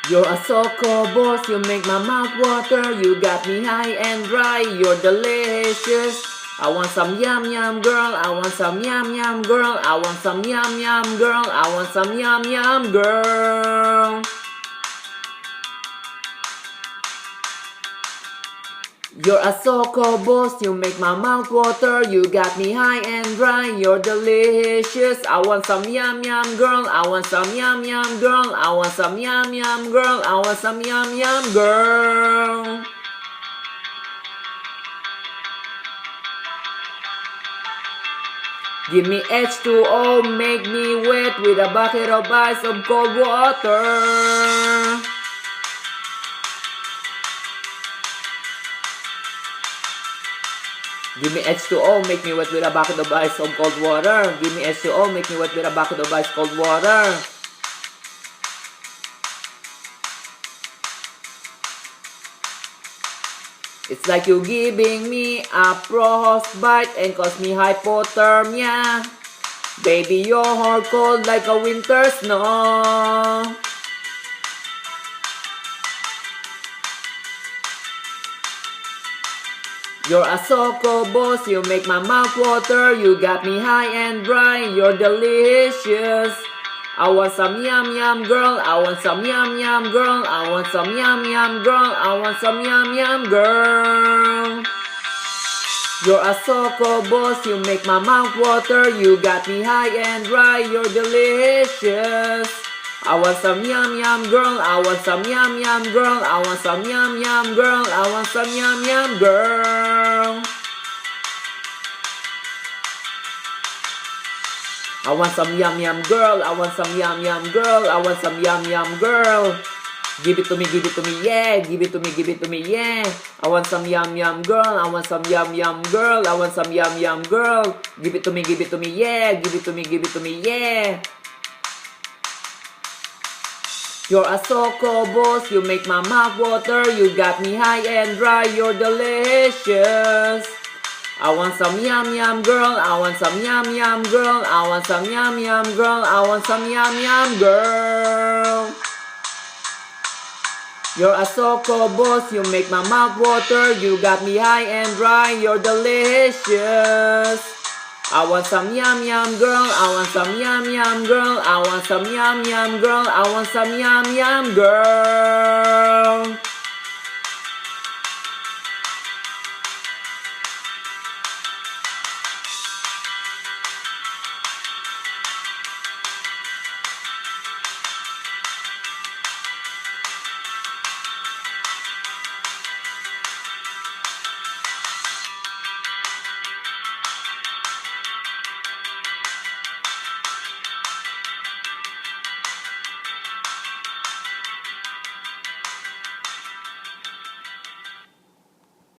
You're a so-called boss, you make my mouth water. You got me high and dry, you're delicious. I want some yum yum girl, I want some yum yum girl, I want some yum yum girl, I want some yum yum girl. You're a so-called boss, you make my mouth water. You got me high and dry, you're delicious. I want some yum yum girl, I want some yum yum girl, I want some yum yum girl, I want some yum yum girl. Give me H2O, make me wet with a bucket of ice of cold water. Give me H2O, make me wet with a bucket of ice of cold water. Give me H2O, make me wet with a bucket of ice cold water. It's like you giving me a frostbite and cause me hypothermia. Baby, you're cold like a winter snow. You're a so-called boss, you make my mouth water. You got me high and dry, you're delicious. I want some yum yum girl, I want some yum yum girl, I want some yum yum girl, I want some yum yum girl. You're a so-called boss, you make my mouth water. You got me high and dry, you're delicious. I want some yum yum girl, I want some yum yum girl, I want some yum yum girl, I want some yum yum girl. I want some yum yum girl, I want some yum yum girl, I want some yum yum girl. Give it to me, yeah, give it to me, yeah. I want some yum yum girl, I want some yum yum girl, I want some yum yum girl. Give it to me, yeah, give it to me, yeah. You're a so-called boss, you make my mouth water. You got me high and dry, you're delicious. I want some yum yum girl, I want some yum yum girl, I want some yum yum girl, I want some yum yum girl. You're a so-called boss, you make my mouth water. You got me high and dry, you're delicious. I want some yum yum girl, I want some yum yum girl, I want some yum yum girl, I want some yum yum girl.